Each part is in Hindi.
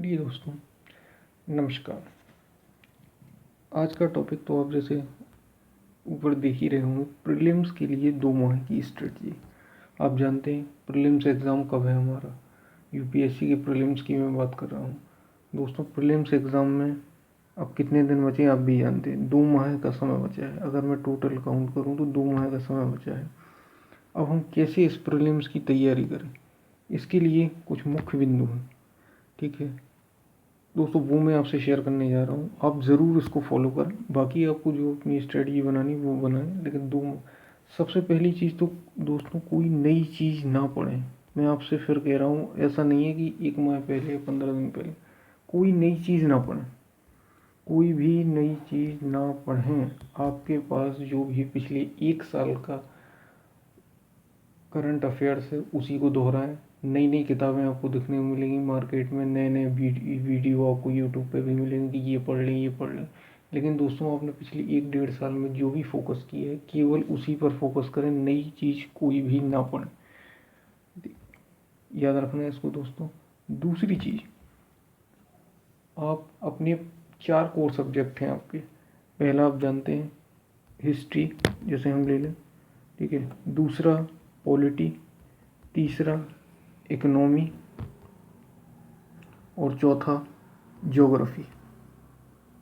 प्रिय दोस्तों, नमस्कार। आज का टॉपिक तो आप जैसे ऊपर देख ही रहे होंगे, प्रीलिम्स के लिए 2 माह की स्ट्रेटजी। आप जानते हैं प्रीलिम्स एग्ज़ाम कब है हमारा। यूपीएससी के प्रीलिम्स की मैं बात कर रहा हूँ। दोस्तों, प्रीलिम्स एग्ज़ाम में अब कितने दिन बचे हैं आप भी जानते हैं। 2 माह का समय बचा है। अगर मैं टोटल काउंट करूँ तो 2 माह का समय बचा है। अब हम कैसे इस प्रीलिम्स की तैयारी करें, इसके लिए कुछ मुख्य बिंदु हैं। ठीक है दोस्तों, वो मैं आपसे शेयर करने जा रहा हूँ। आप ज़रूर इसको फॉलो करें। बाकी आपको जो अपनी स्ट्रेटजी बनानी वो बनाएं, लेकिन सबसे पहली चीज़ तो दोस्तों, कोई नई चीज़ ना पढ़ें। मैं आपसे फिर कह रहा हूँ, ऐसा नहीं है कि 1 माह पहले 15 दिन पहले कोई नई चीज़ ना पढ़ें। कोई भी नई चीज़ ना पढ़ें। आपके पास जो भी पिछले 1 साल का करंट अफेयर्स है उसी को दोहराएं। नई नई किताबें आपको देखने को मिलेंगी मार्केट में, नए नए वीडियो आपको यूट्यूब पे भी मिलेंगे कि ये पढ़ लें ये पढ़ लें। लेकिन दोस्तों, आपने पिछले 1-1.5 साल में जो भी फोकस किया है केवल उसी पर फोकस करें। नई चीज़ कोई भी ना पढ़ें। याद रखना है इसको दोस्तों। दूसरी चीज़, आप अपने 4 कोर सब्जेक्ट हैं आपके। पहला आप जानते हैं हिस्ट्री, जैसे हम ले लें, ठीक है। दूसरा पॉलिटी, तीसरा इकोनॉमी और चौथा ज्योग्राफी।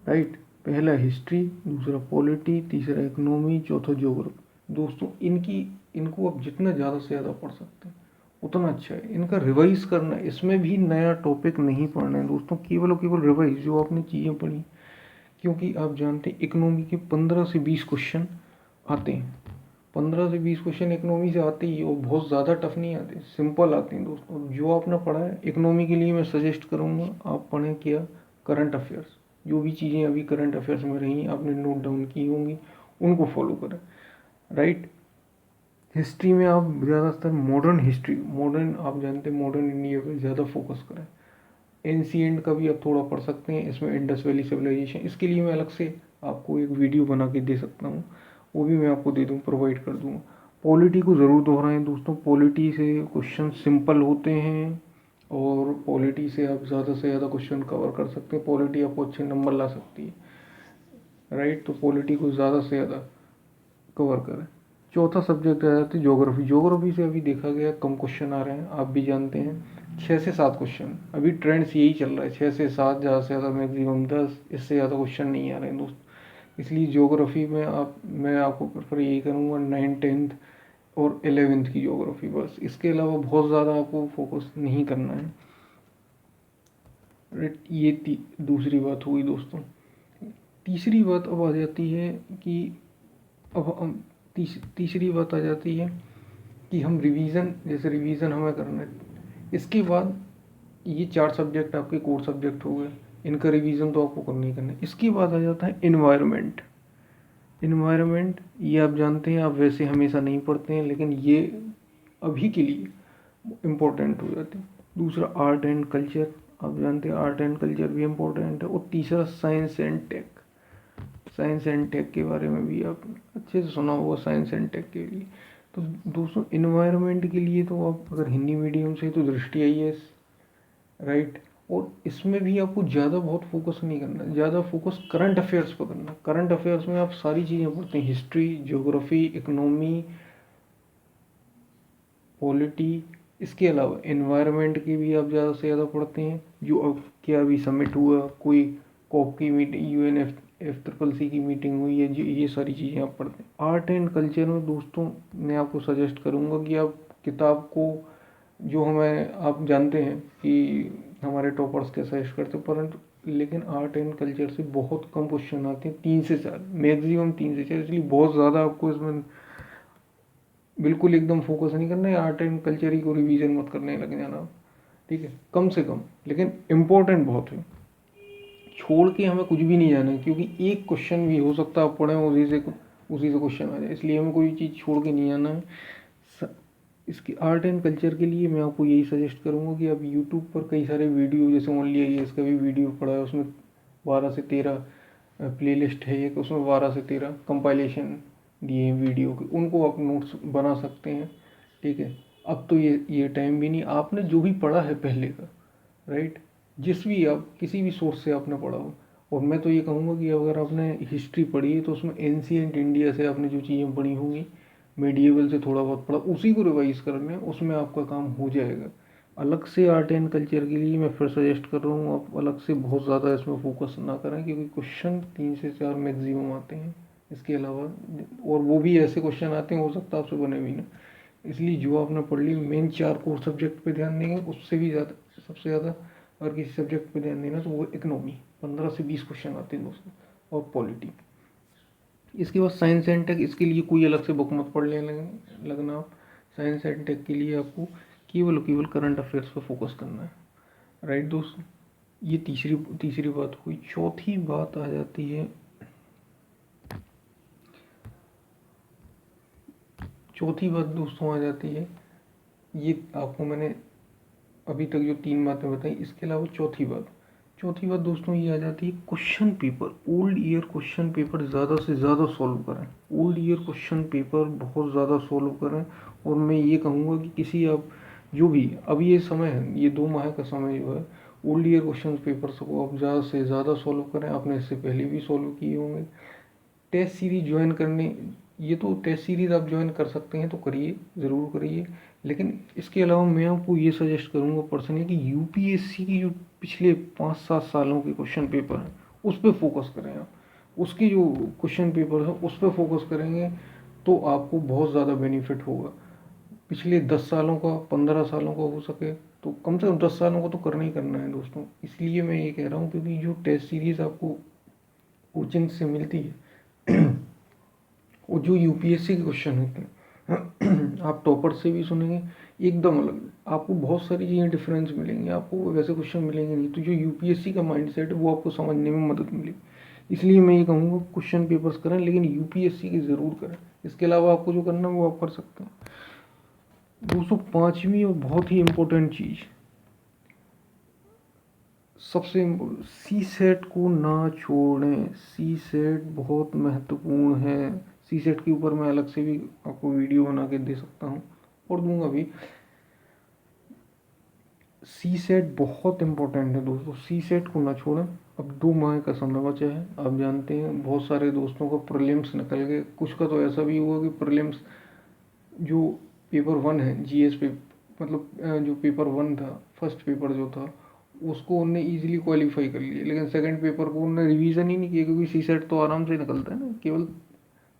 राइट, पहला हिस्ट्री, दूसरा पॉलिटी, तीसरा इकोनॉमी, चौथा ज्योग्राफी। दोस्तों, इनको आप जितना ज़्यादा से ज़्यादा पढ़ सकते हैं उतना अच्छा है। इनका रिवाइज करना, इसमें भी नया टॉपिक नहीं पढ़ना है दोस्तों, केवल और केवल रिवाइज जो आपने चीज़ें पढ़ी। क्योंकि आप जानते हैं इकोनॉमी के 15 से 20 क्वेश्चन आते हैं। 15 से 20 क्वेश्चन इकोनॉमी से आते ही, और बहुत ज़्यादा टफ नहीं आते, सिंपल आते हैं दोस्तों। जो आपने पढ़ा है इकोनॉमी के लिए मैं सजेस्ट करूँगा आप पढ़ें क्या, करंट अफेयर्स। जो भी चीज़ें अभी करंट अफेयर्स में रही आपने नोट डाउन की होंगी उनको फॉलो करें। राइट, हिस्ट्री में आप ज़्यादातर मॉडर्न हिस्ट्री, मॉडर्न आप जानते हैं मॉडर्न इंडिया पर ज़्यादा फोकस करें। एंशिएंट का भी आप थोड़ा पढ़ सकते हैं, इसमें इंडस वैली सिविलाइजेशन। इसके लिए मैं अलग से आपको एक वीडियो बना के दे सकता हूँ, वो भी मैं आपको दे दूँ, प्रोवाइड कर दूँगा। पॉलिटी को ज़रूर दोहराएं दोस्तों। पॉलिटी से क्वेश्चन सिंपल होते हैं और पॉलिटी से आप ज़्यादा से ज़्यादा क्वेश्चन कवर कर सकते हैं। पॉलिटी आपको अच्छे नंबर ला सकती है। राइट, तो पॉलिटी को ज़्यादा से ज़्यादा कवर करें। चौथा सब्जेक्ट आ जाता है ज्योग्राफी। ज्योग्राफी से अभी देखा गया कम क्वेश्चन आ रहे हैं, आप भी जानते हैं। 6 से 7 क्वेश्चन अभी ट्रेंड्स यही चल रहा है, 6 से 7, ज़्यादा से ज़्यादा मैक्सिमम 10, इससे ज़्यादा क्वेश्चन नहीं आ रहे हैं दोस्त। इसलिए ज्योग्राफी में मैं आपको प्रेफर यही करूँगा 9th 10th और 11th की ज्योग्राफी, बस। इसके अलावा बहुत ज़्यादा आपको फोकस नहीं करना है। ये दूसरी बात हुई दोस्तों। तीसरी बात अब आ जाती है कि अब हम तीसरी बात आ जाती है कि हम रिवीजन, जैसे रिवीजन हमें करना है। इसके बाद ये 4 सब्जेक्ट आपके कोर सब्जेक्ट हो गए, इनका रिवीजन तो आपको करना ही करना है। इसके बाद आ जाता है इन्वायरमेंट। इन्वायरमेंट ये आप जानते हैं, आप वैसे हमेशा नहीं पढ़ते हैं, लेकिन ये अभी के लिए इम्पोर्टेंट हो जाते हैं। दूसरा आर्ट एंड कल्चर, आप जानते हैं आर्ट एंड कल्चर भी इम्पोर्टेंट है। और तीसरा science and tech. Science and tech के बारे में भी आप अच्छे से सुना होगा, साइंस एंड टेक के लिए। तो दोस्तों, इन्वायरमेंट के लिए तो आप अगर हिंदी मीडियम से तो दृष्टि IAS, राइट। और इसमें भी आपको ज़्यादा बहुत फोकस नहीं करना, ज़्यादा फोकस करंट अफेयर्स पर करना। करंट अफेयर्स में आप सारी चीज़ें पढ़ते हैं, हिस्ट्री, ज्योग्राफी, इकोनॉमी, पॉलिटी। इसके अलावा एनवायरनमेंट की भी आप ज़्यादा से ज़्यादा पढ़ते हैं। जो अब क्या अभी समिट हुआ, कोई कॉप की मीटिंग, UNFCCC की मीटिंग हुई है, ये सारी चीज़ें आप पढ़ते हैं। आर्ट एंड कल्चर में दोस्तों मैं आपको सजेस्ट करूँगा कि आप किताब को, जो हमें आप जानते हैं कि हमारे टॉपर्स क्या सजेस्ट करते हैं, परंतु लेकिन आर्ट एंड कल्चर से बहुत कम क्वेश्चन आते हैं, 3 से 4 मैक्सिमम, 3 से 4। इसलिए बहुत ज़्यादा आपको इसमें बिल्कुल एकदम फोकस नहीं करना है। आर्ट एंड कल्चर ही को रिवीजन मत करने लग जाना, ठीक है, कम से कम, लेकिन इम्पोर्टेंट बहुत है। छोड़ के हमें कुछ भी नहीं जाना है, क्योंकि एक क्वेश्चन भी हो सकता है आप पढ़ें उसी से क्वेश्चन आ जाए, इसलिए हमें कोई चीज़ छोड़ के नहीं आना है। इसकी आर्ट एंड कल्चर के लिए मैं आपको यही सजेस्ट करूँगा कि आप यूट्यूब पर कई सारे वीडियो, जैसे ओनली IAS इसका भी वीडियो पड़ा है, उसमें 12 से 13 प्लेलिस्ट है एक, उसमें 12 से 13 कंपाइलेशन दिए हैं वीडियो के, उनको आप नोट्स बना सकते हैं, ठीक है। अब तो ये टाइम भी नहीं, आपने जो भी पढ़ा है पहले का, राइट, जिस भी आप किसी भी सोर्स से आपने पढ़ा हो। और मैं तो ये कहूँगा कि अगर आपने हिस्ट्री पढ़ी है तो उसमें एंशियंट इंडिया से आपने जो चीज़ें पढ़ी होंगी, मेडिएवल से थोड़ा बहुत पढ़ा, उसी को रिवाइज कर लें, उसमें आपका काम हो जाएगा। अलग से आर्ट एंड कल्चर के लिए मैं फिर सजेस्ट कर रहा हूँ आप अलग से बहुत ज़्यादा इसमें फोकस ना करें, क्योंकि क्वेश्चन 3 से 4 मैक्सिमम आते हैं इसके अलावा, और वो भी ऐसे क्वेश्चन आते हैं हो सकता है आपसे बने भी ना। इसलिए जो आपने पढ़ ली मेन 4 कोर सब्जेक्ट पे ध्यान देंगे, उससे भी ज़्यादा, सबसे ज़्यादा अगर किसी सब्जेक्ट पे ध्यान देना तो वो इकोनॉमी, 15 से 20 क्वेश्चन आते हैं दोस्तों, और पॉलिटी। इसके बाद साइंस एंड टेक, इसके लिए कोई अलग से बुक मत पढ़ लेने लगना आप। साइंस एंड टेक के लिए आपको केवल करंट अफेयर्स पर फोकस करना है, राइट दोस्तों। ये तीसरी बात हुई। चौथी बात आ जाती है, चौथी बात दोस्तों आ जाती है, ये आपको मैंने अभी तक जो 3 बातें बताई, इसके अलावा चौथी बात दोस्तों ये आ जाती है question paper. Old year question paper ज़्यादा से ज़्यादा सॉल्व करें, ओल्ड ईयर क्वेश्चन पेपर बहुत ज़्यादा सॉल्व करें। और मैं ये कहूँगा कि किसी आप जो भी अभी ये समय है, ये 2 माह का समय जो है, ओल्ड ईयर क्वेश्चन पेपर्स को आप ज़्यादा से ज़्यादा सॉल्व करें। आपने इससे पहले भी सॉल्व किए होंगे। टेस्ट सीरीज ज्वाइन करने, ये तो टेस्ट सीरीज आप ज्वाइन कर सकते हैं तो करिए, ज़रूर करिए। लेकिन इसके अलावा मैं आपको ये सजेस्ट करूँगा पर्सनली कि यूपीएससी की जो पिछले 5-7 सालों के क्वेश्चन पेपर हैं उस पर फोकस करें आप। उसके जो क्वेश्चन पेपर हैं उस पर फोकस करेंगे तो आपको बहुत ज़्यादा बेनिफिट होगा। पिछले 10 सालों का, 15 सालों का हो सके तो कम से कम 10 सालों का तो करना ही करना है दोस्तों। इसलिए मैं ये कह रहा हूँ क्योंकि जो टेस्ट सीरीज़ आपको कोचिंग से मिलती है वो जो यूपीएससी के क्वेश्चन होते हैं आप टॉपर से भी सुनेंगे एकदम अलग, आपको बहुत सारी चीज़ें डिफरेंस मिलेंगी, आपको वैसे क्वेश्चन मिलेंगे नहीं। तो जो यूपीएससी का माइंडसेट है वो आपको समझने में मदद मिलेगी। इसलिए मैं ये कहूँगा क्वेश्चन पेपर्स करें, लेकिन यूपीएससी की ज़रूर करें। इसके अलावा आपको जो करना है वो आप कर सकते हैं। दोस्तों, पाँचवीं और बहुत ही इम्पोर्टेंट चीज़, सबसे सी सेट को ना छोड़ें। सी सेट बहुत महत्वपूर्ण है। सी सेट के ऊपर मैं अलग से भी आपको वीडियो बना के दे सकता हूँ और दूंगा भी। सी सेट बहुत इम्पोर्टेंट है दोस्तों, सी सेट को ना छोड़ें। अब 2 माह का समय बचा है। आप जानते हैं बहुत सारे दोस्तों का प्रीलिम्स निकल गए, कुछ का तो ऐसा भी हुआ कि प्रीलिम्स जो पेपर 1 है जीएस पे, मतलब जो पेपर 1 था, फर्स्ट पेपर जो था, उसको उनने इजीली क्वालिफाई कर लिया, लेकिन सेकंड पेपर को उन्होंने रिवीजन ही नहीं किया, क्योंकि सी सेट तो आराम से निकलता है ना, केवल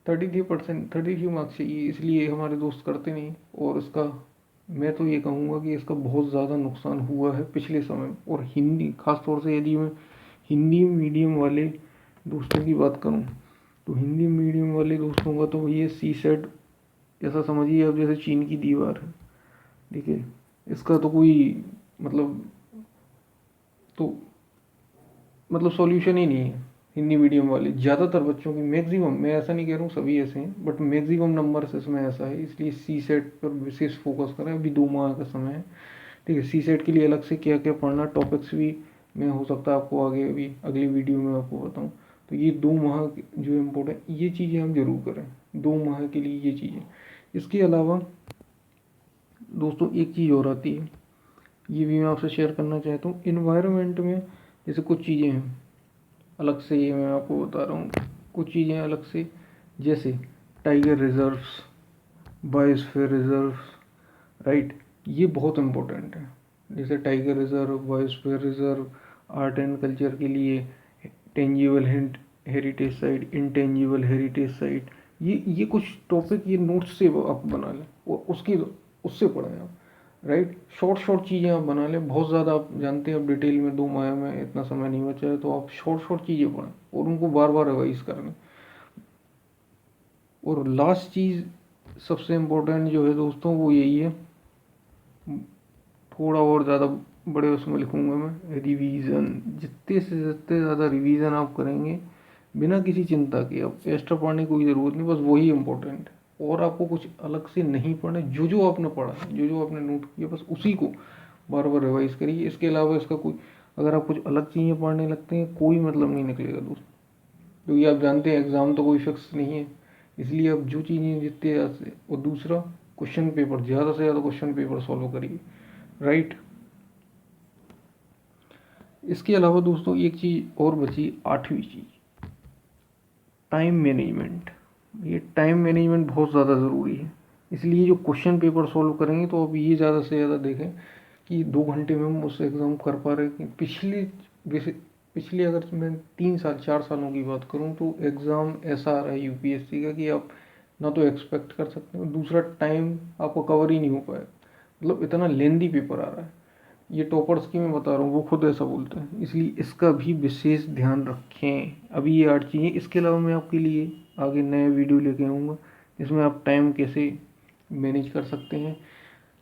33 मार्क्स चाहिए, इसलिए हमारे दोस्त करते नहीं। और इसका मैं तो ये कहूँगा कि इसका बहुत ज़्यादा नुकसान हुआ है पिछले समय में। और हिंदी खास तौर से यदि मैं हिंदी मीडियम वाले दोस्तों की बात करूँ तो हिंदी मीडियम वाले दोस्तों का तो ये सी सेट ऐसा समझिए अब जैसे चीन की दीवार है, ठीक है। इसका तो कोई मतलब तो मतलब सॉल्यूशन ही नहीं है। हिंदी मीडियम वाले ज़्यादातर बच्चों की मैक्सिमम, मैं ऐसा नहीं कह रहा हूँ सभी ऐसे हैं, बट मैक्सिमम नंबर्स इसमें ऐसा है। इसलिए सी सेट पर विशेष फोकस करें। अभी 2 माह का समय है, ठीक है। सी सेट के लिए अलग से क्या क्या पढ़ना, टॉपिक्स भी मैं हो सकता है आपको आगे भी अगली वीडियो में आपको बताऊँ। तो ये 2 माह जो इम्पोर्टेंट, ये चीज़ें हम जरूर करें 2 माह के लिए, ये चीज़ें। इसके अलावा दोस्तों एक चीज़ और आती है, ये भी मैं आपसे शेयर करना चाहता हूँ। इन्वायरमेंट में जैसे कुछ चीज़ें हैं अलग से, ये मैं आपको बता रहा हूँ कुछ चीज़ें अलग से, जैसे tiger reserves, biosphere reserves, right, ये बहुत इम्पोर्टेंट है। जैसे tiger reserve, biosphere reserve, art and culture के लिए tangible heritage site, intangible heritage site, ये कुछ टॉपिक, ये नोट्स से आप बना लें और उससे पढ़ें आप, राइट। शॉर्ट चीज़ें आप बना लें। बहुत ज़्यादा आप जानते हैं अब डिटेल में 2 माह में इतना समय नहीं बचा है, तो आप शॉर्ट चीज़ें पढ़ें और उनको बार बार रिवाइज कर लें। और लास्ट चीज़ सबसे इम्पोर्टेंट जो है दोस्तों वो यही है, थोड़ा और ज़्यादा बड़े उसमें लिखूँगा मैं, रिवीजन। जितने से जितने ज़्यादा रिवीजन आप करेंगे बिना किसी चिंता के, अब एक्स्ट्रा पढ़ने की कोई ज़रूरत नहीं, बस वही इम्पोर्टेंट है। और आपको कुछ अलग से नहीं पढ़ना, जो आपने पढ़ा है, जो आपने नोट किया, बस उसी को बार बार रिवाइज करिए। इसके अलावा इसका कोई, अगर आप कुछ अलग चीज़ें पढ़ने लगते हैं कोई मतलब नहीं निकलेगा दोस्त, क्योंकि आप जानते हैं एग्ज़ाम तो कोई फिक्स नहीं है। इसलिए आप जो चीज़ें जितने ज़्यादा से, और दूसरा क्वेश्चन पेपर, ज़्यादा से ज़्यादा क्वेश्चन पेपर सॉल्व करिए, राइट। इसके अलावा दोस्तों एक चीज़ और बची, 8वीं चीज़, टाइम मैनेजमेंट। ये टाइम मैनेजमेंट बहुत ज़्यादा ज़रूरी है। इसलिए जो क्वेश्चन पेपर सॉल्व करेंगे तो अब ये ज़्यादा से ज़्यादा देखें कि 2 घंटे में हम उस एग्ज़ाम कर पा रहे हैं। पिछले अगर मैं 3 साल 4 सालों की बात करूं तो एग्ज़ाम ऐसा आ रहा है यूपीएससी का कि आप ना तो एक्सपेक्ट कर सकते हो, दूसरा टाइम आपको कवर ही नहीं हो पाएगा। मतलब इतना लेंदी पेपर आ रहा है। ये टॉपर्स की मैं बता रहा हूँ, वो खुद ऐसा बोलते हैं। इसलिए इसका भी विशेष ध्यान रखें। अभी ये 8 चीज़ें, इसके अलावा मैं आपके लिए आगे नए वीडियो लेके आऊँगा जिसमें आप टाइम कैसे मैनेज कर सकते हैं,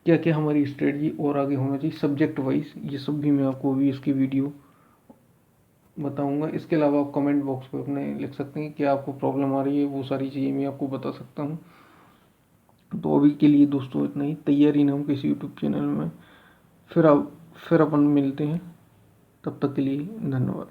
क्या क्या हमारी स्ट्रेटजी और आगे होना चाहिए सब्जेक्ट वाइज, ये सब भी मैं आपको अभी इसकी वीडियो बताऊंगा। इसके अलावा आप कमेंट बॉक्स पे अपने लिख सकते हैं क्या आपको प्रॉब्लम आ रही है, वो सारी चीज़ें मैं आपको बता सकता हूँ। तो अभी के लिए दोस्तों इतना ही। तैयारी ना हो किसी यूट्यूब चैनल में। फिर अपन मिलते हैं, तब तक के लिए धन्यवाद।